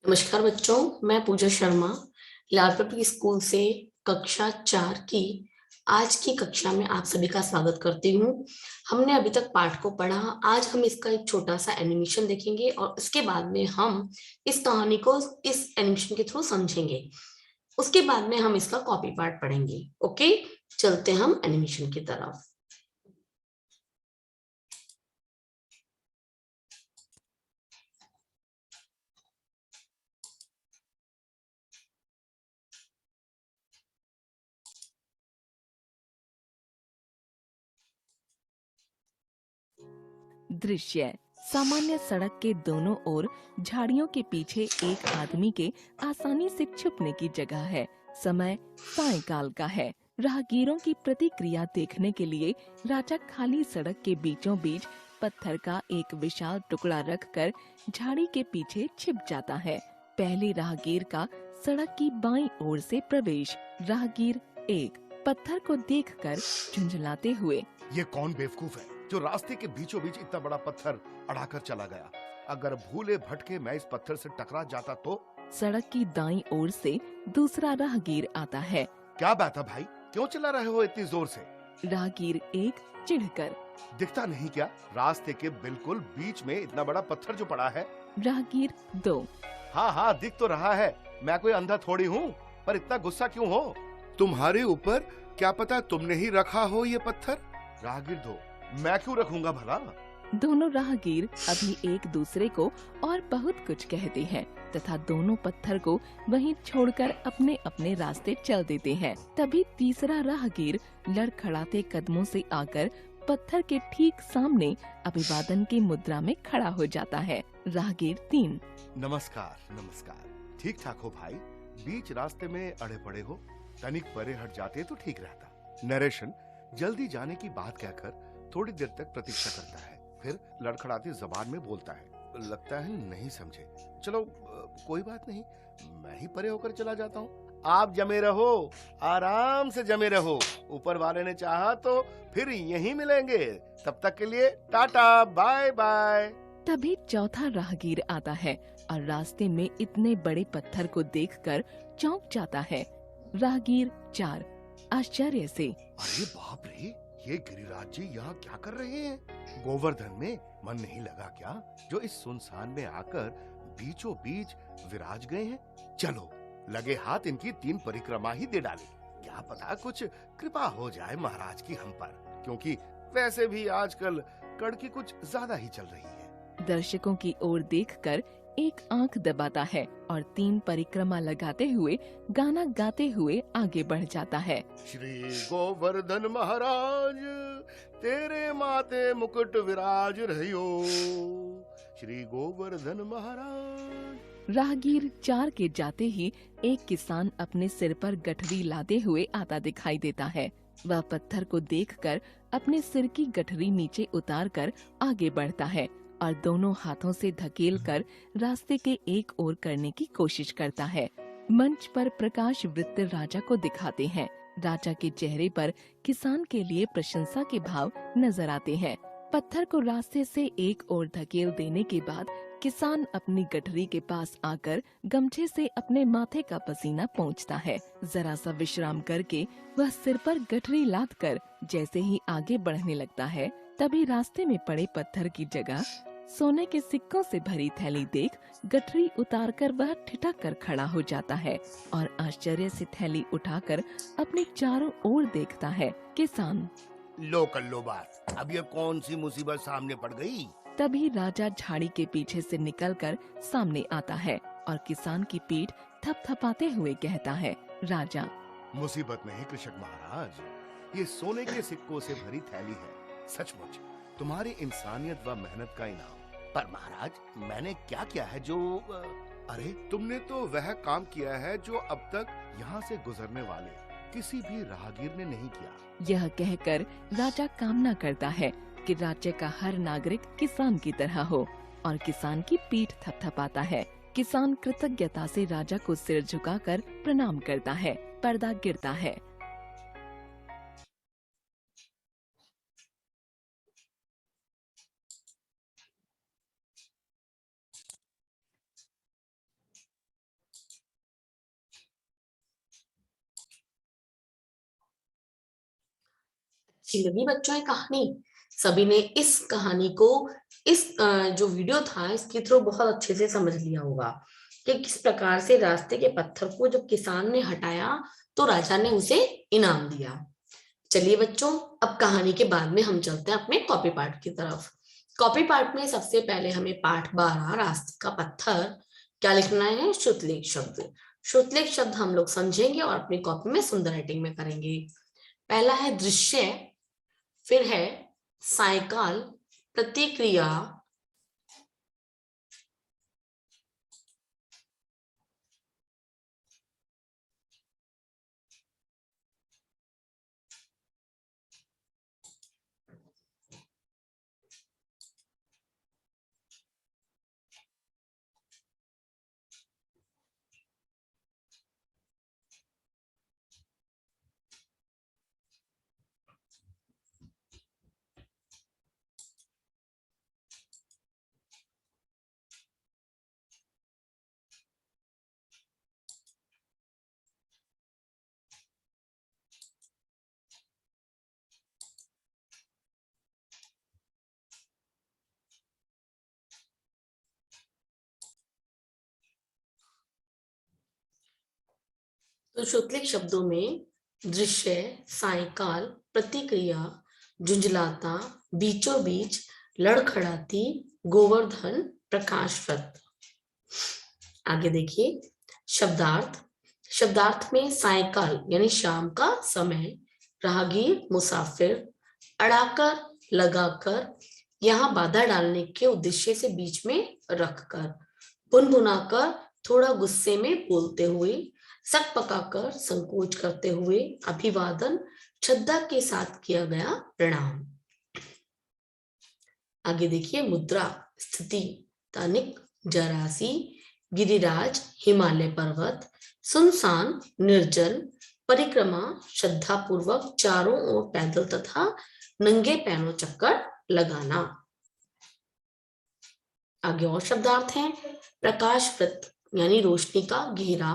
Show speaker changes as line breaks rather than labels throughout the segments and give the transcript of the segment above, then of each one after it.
नमस्कार बच्चों, मैं पूजा शर्मा लाल पब्लिक स्कूल से कक्षा 4 की आज की कक्षा में आप सभी का स्वागत करती हूँ। हमने अभी तक पाठ को पढ़ा। आज हम इसका एक छोटा सा एनिमेशन देखेंगे और उसके बाद में हम इस कहानी को इस एनिमेशन के थ्रू समझेंगे। उसके बाद में हम इसका कॉपी पाठ पढ़ेंगे। ओके, चलते हम एनिमेशन की तरफ।
दृश्य सामान्य सड़क के दोनों ओर झाड़ियों के पीछे एक आदमी के आसानी से छुपने की जगह है। समय सायंकाल का है। राहगीरों की प्रतिक्रिया देखने के लिए राजा खाली सड़क के बीचों बीच पत्थर का एक विशाल टुकड़ा रखकर झाड़ी के पीछे छिप जाता है। पहले राहगीर का सड़क की बाईं ओर से प्रवेश। राहगीर एक पत्थर को देखकर झुंझलाते हुए,
ये कौन बेवकूफ है जो रास्ते के बीचों बीच इतना बड़ा पत्थर अड़ाकर चला गया? अगर भूले भटके मैं इस पत्थर से टकरा जाता तो?
सड़क की दाईं ओर से दूसरा राहगीर आता है।
क्या बात है भाई, क्यों चिल्ला रहे हो इतनी जोर से?
राहगीर एक चिढ़कर,
दिखता नहीं क्या रास्ते के बिल्कुल बीच में इतना बड़ा पत्थर जो पड़ा है?
राहगीर दो,
हाँ हाँ दिख तो रहा है, मैं कोई अंधा थोड़ी हूँ, पर इतना गुस्सा क्यों हो? तुम्हारे ऊपर क्या पता तुमने ही रखा हो ये पत्थर? राहगीर दो, मैं क्यों रखूंगा भला?
दोनों राहगीर अभी एक दूसरे को और बहुत कुछ कहते हैं तथा दोनों पत्थर को वहीं छोड़कर अपने अपने रास्ते चल देते हैं। तभी तीसरा राहगीर लड़खड़ाते कदमों से आकर पत्थर के ठीक सामने अभिवादन की मुद्रा में खड़ा हो जाता है। राहगीर तीन,
नमस्कार नमस्कार, ठीक ठाक हो भाई? बीच रास्ते में अड़े पड़े हो, तनिक परे हट जाते तो ठीक रहता। नरेशन जल्दी जाने की बात कहकर थोड़ी देर तक प्रतीक्षा करता है, फिर लड़खड़ाती जबान में बोलता है। लगता है नहीं समझे। चलो कोई बात नहीं, मैं ही परे होकर चला जाता हूँ। आप जमे रहो, आराम से जमे रहो। ऊपर वाले ने चाहा तो फिर यहीं मिलेंगे। तब तक के लिए टाटा बाय बाय।
तभी चौथा राहगीर आता है और रास्ते में इतने बड़े पत्थर को देखकर चौंक जाता है। राहगीर चार, आश्चर्य से,
अरे बाप रे, ये गिरिराज जी यहाँ क्या कर रहे हैं? गोवर्धन में मन नहीं लगा क्या, जो इस सुनसान में आकर बीचों बीच विराज गए हैं? चलो लगे हाथ इनकी 3 परिक्रमा ही दे डाले। क्या पता कुछ कृपा हो जाए महाराज की हम पर, क्योंकि वैसे भी आजकल कड़की कुछ ज्यादा ही चल रही है।
दर्शकों की ओर देखकर एक आंख दबाता है और 3 परिक्रमा लगाते हुए गाना गाते हुए आगे बढ़ जाता है।
श्री गोवर्धन महाराज, तेरे माथे मुकुट विराज रहियो। श्री गोवर्धन महाराज।
राहगीर चार के जाते ही एक किसान अपने सिर पर गठरी लादे हुए आता दिखाई देता है। वह पत्थर को देखकर अपने सिर की गठरी नीचे उतारकर आगे बढ़ता है और दोनों हाथों से धकेलकर रास्ते के एक ओर करने की कोशिश करता है। मंच पर प्रकाश वृत्त राजा को दिखाते हैं। राजा के चेहरे पर किसान के लिए प्रशंसा के भाव नजर आते हैं। पत्थर को रास्ते से एक ओर धकेल देने के बाद किसान अपनी गठरी के पास आकर गमछे से अपने माथे का पसीना पोंछता है। जरा सा विश्राम करके वह सिर पर गठरी लादकर जैसे ही आगे बढ़ने लगता है, तभी रास्ते में पड़े पत्थर की जगह सोने के सिक्कों से भरी थैली देख गठरी उतारकर वह ठिठक कर खड़ा हो जाता है और आश्चर्य से थैली उठाकर अपने चारों ओर देखता है। किसान,
लो कर लो बात, अब ये कौन सी मुसीबत सामने पड़ गई?
तभी राजा झाड़ी के पीछे से निकलकर सामने आता है और किसान की पीठ थपथपाते हुए कहता है। राजा,
मुसीबत नहीं कृषक महाराज, ये सोने के सिक्कों से भरी थैली है। सचमुच तुम्हारी इंसानियत व मेहनत का इनाम। पर महाराज, मैंने क्या किया है जो अरे तुमने तो वह काम किया है जो अब तक यहाँ से गुजरने वाले किसी भी राहगीर ने नहीं किया।
यह कहकर राजा कामना करता है कि राज्य का हर नागरिक किसान की तरह हो और किसान की पीठ थपथपाता है। किसान कृतज्ञता से राजा को सिर झुकाकर प्रणाम करता है। पर्दा गिरता है।
अच्छी लगी बच्चों ये कहानी? सभी ने इस कहानी को, इस जो वीडियो था इसके थ्रू बहुत अच्छे से समझ लिया होगा कि किस प्रकार से रास्ते के पत्थर को जब किसान ने हटाया तो राजा ने उसे इनाम दिया। चलिए बच्चों, अब कहानी के बाद में हम चलते हैं अपने कॉपी पार्ट की तरफ। कॉपी पार्ट में सबसे पहले हमें पाठ 12 रास्ते का पत्थर क्या लिखना है? श्रुतलेख शब्द। श्रुतलेख शब्द हम लोग समझेंगे और अपनी कॉपी में सुंदर राइटिंग में करेंगे। पहला है दृश्य, फिर है सायकाल, प्रतिक्रिया, तो श्रुतलेख शब्दों में दृश्य, सायकाल, प्रतिक्रिया, झुंझलाता, बीचों बीच, लड़खड़ाती, गोवर्धन, प्रकाशवत। आगे देखिए शब्दार्थ। शब्दार्थ में सायकाल यानी शाम का समय, राहगीर मुसाफिर, अड़ाकर, लगाकर, यहाँ बाधा डालने के उद्देश्य से बीच में रखकर, बुनबुनाकर, थोड़ा गुस्से में बोलते हुए, सक पकाकर, संकोच करते हुए, अभिवादन, श्रद्धा के साथ किया गया प्रणाम। आगे देखिए मुद्रा, स्थिति, तनिक, जरासी, गिरिराज, हिमालय पर्वत, सुनसान, निर्जन, परिक्रमा, श्रद्धा पूर्वक चारों ओर पैदल तथा नंगे पैरों चक्कर लगाना। आगे और शब्दार्थ हैं प्रकाश व्रत यानी रोशनी का घेरा,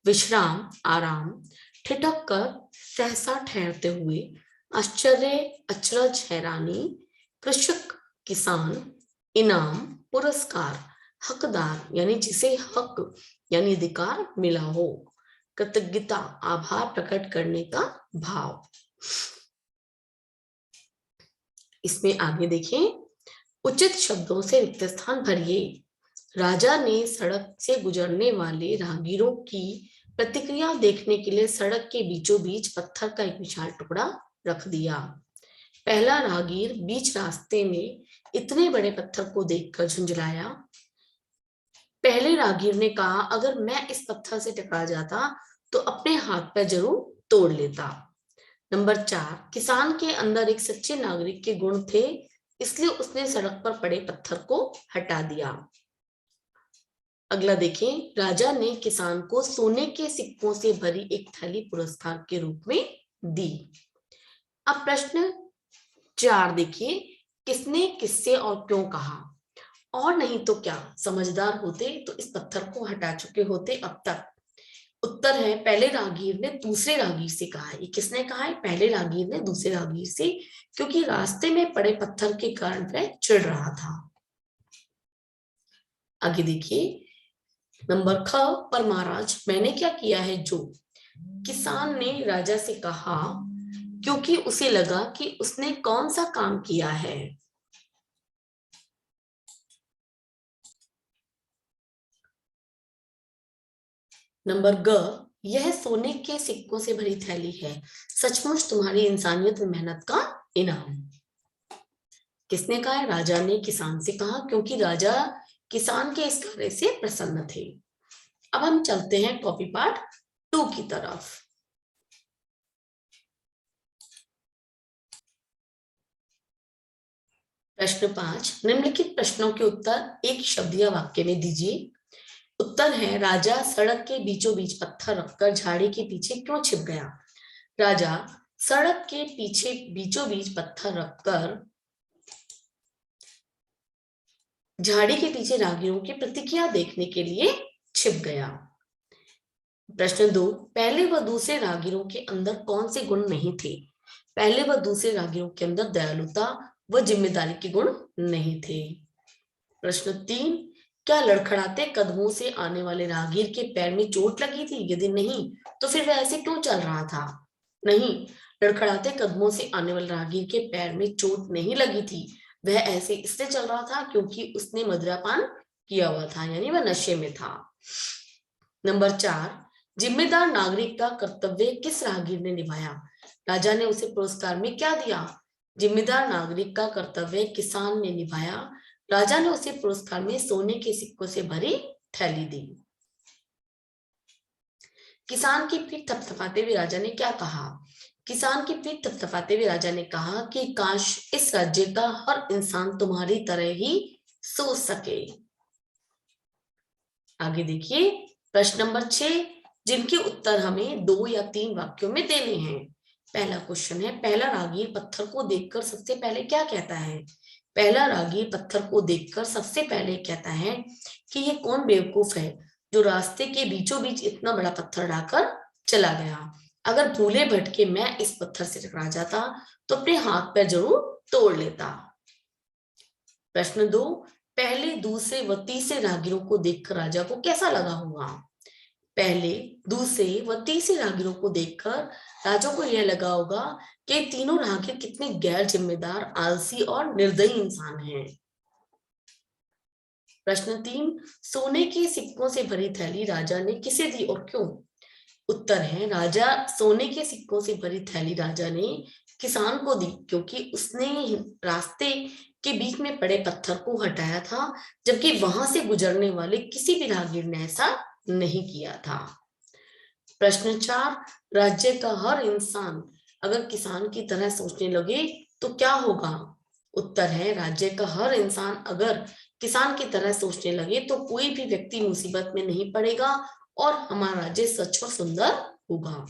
विश्राम, आराम, ठिठक कर, सहसा ठहरते हुए, आश्चर्य, अचरज, हैरानी, कृषक, किसान, इनाम, पुरस्कार, हकदार यानी जिसे हक यानी अधिकार मिला हो, कृतज्ञता, आभार प्रकट करने का भाव। इसमें आगे देखें, उचित शब्दों से रिक्त स्थान भरिए। राजा ने सड़क से गुजरने वाले राहगीरों की प्रतिक्रिया देखने के लिए सड़क के बीचों बीच पत्थर का एक विशाल टुकड़ा रख दिया। पहला राहगीर बीच रास्ते में इतने बड़े पत्थर को देखकर झुंझलाया। पहले राहगीर ने कहा, अगर मैं इस पत्थर से टकरा जाता तो अपने हाथ पैर जरूर तोड़ लेता। नंबर 4, किसान के अंदर एक सच्चे नागरिक के गुण थे, इसलिए उसने सड़क पर पड़े पत्थर को हटा दिया। अगला देखें, राजा ने किसान को सोने के सिक्कों से भरी एक थैली पुरस्कार के रूप में दी। अब प्रश्न 4 देखिए, किसने किससे और क्यों कहा? और नहीं तो क्या समझदार होते तो इस पत्थर को हटा चुके होते अब तक। उत्तर है पहले राहगीर ने दूसरे राहगीर से कहा है। ये किसने कहा है? पहले राहगीर ने दूसरे राहगीर से, क्योंकि रास्ते में पड़े पत्थर के कारण वह चिढ़ रहा था। आगे देखिए नंबर ख, पर महाराज मैंने क्या किया है जो? किसान ने राजा से कहा क्योंकि उसे लगा कि उसने कौन सा काम किया है। नंबर ग, यह सोने के सिक्कों से भरी थैली है, सचमुच तुम्हारी इंसानियत और मेहनत का इनाम। किसने कहा है? राजा ने किसान से कहा, क्योंकि राजा किसान के इस कार्य से प्रसन्न थे। अब हम चलते हैं कॉपी पार्ट 2 की तरफ। प्रश्न 5, निम्नलिखित प्रश्नों के उत्तर एक शब्द या वाक्य में दीजिए। उत्तर है, राजा सड़क के बीचों बीच पत्थर रखकर झाड़ी के पीछे क्यों छिप गया? राजा सड़क के पीछे बीचों बीच पत्थर रखकर झाड़ी के पीछे राहगीरों की प्रतिक्रिया देखने के लिए छिप गया। प्रश्न 2, पहले व दूसरे राहगीरों के अंदर कौन से गुण नहीं थे? पहले व दूसरे रागियों के अंदर दयालुता व जिम्मेदारी के गुण नहीं थे। प्रश्न 3, क्या लड़खड़ाते कदमों से आने वाले राहगीर के पैर में चोट लगी थी? यदि नहीं, तो फिर वह ऐसे क्यों चल रहा था? नहीं, लड़खड़ाते कदमों से आने वाले राहगीर के पैर में चोट नहीं लगी थी। वह ऐसे इसलिए चल रहा था क्योंकि उसने मदिरापान किया हुआ था, यानी वह नशे में था। नंबर 4, जिम्मेदार नागरिक का कर्तव्य किस राहगीर ने निभाया? राजा ने उसे पुरस्कार में क्या दिया? जिम्मेदार नागरिक का कर्तव्य किसान ने निभाया। राजा ने उसे पुरस्कार में सोने के सिक्कों से भरी थैली दी। किसान की पीठ थपथपाते हुए राजा ने क्या कहा? किसान की पीठ थपथपाते हुए राजा ने कहा कि काश इस राज्य का हर इंसान तुम्हारी तरह ही सोच सके। आगे देखिए प्रश्न नंबर 6, जिनके उत्तर हमें 2 या 3 वाक्यों में देने हैं। पहला क्वेश्चन है, पहला राहगीर पत्थर को देखकर सबसे पहले क्या कहता है? पहला राहगीर पत्थर को देखकर सबसे पहले कहता है कि ये कौन बेवकूफ है जो रास्ते के बीचों बीच इतना बड़ा पत्थर डालकर चला गया। अगर भूले भटके मैं इस पत्थर से टकरा जाता तो अपने हाथ पैर जरूर तोड़ लेता। प्रश्न 2, पहले दूसरे व तीसरे राहगीरों को देखकर राजा को कैसा लगा होगा? पहले दूसरे व तीसरे राहगीरों को देखकर राजा को यह लगा होगा कि तीनों राहगीर कितने गैर जिम्मेदार, आलसी और निर्दयी इंसान हैं। प्रश्न 3, सोने के सिक्कों से भरी थैली राजा ने किसे दी और क्यों? उत्तर है, राजा सोने के सिक्कों से भरी थैली राजा ने किसान को दी क्योंकि उसने रास्ते के बीच में पड़े पत्थर को हटाया था, जबकि वहां से गुजरने वाले किसी भी राहगीर ने ऐसा नहीं किया था। प्रश्न 4, राज्य का हर इंसान अगर किसान की तरह सोचने लगे तो क्या होगा? उत्तर है, राज्य का हर इंसान अगर किसान की तरह सोचने लगे तो कोई भी व्यक्ति मुसीबत में नहीं पड़ेगा और हमारा राज्य स्वच्छ और सुंदर होगा।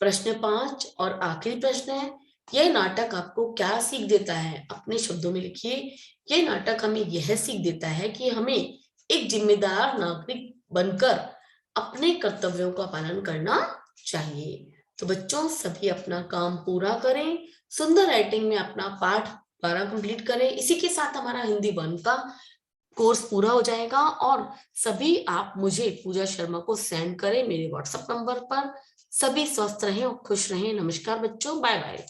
प्रश्न 5 और आखिरी प्रश्न है, यह नाटक आपको क्या सीख देता है? अपने शब्दों में लिखिए। यह नाटक हमें यह सीख देता है कि हमें एक जिम्मेदार नागरिक बनकर अपने कर्तव्यों का पालन करना चाहिए। तो बच्चों सभी अपना काम पूरा करें, सुंदर राइटिंग में अपना पाठ 12 कंप्लीट करें। इसी के साथ हमारा हिंदी 1 का कोर्स पूरा हो जाएगा और सभी आप मुझे पूजा शर्मा को सेंड करें मेरे व्हाट्सएप नंबर पर। सभी स्वस्थ रहें और खुश रहें। नमस्कार बच्चों, बाय बाय।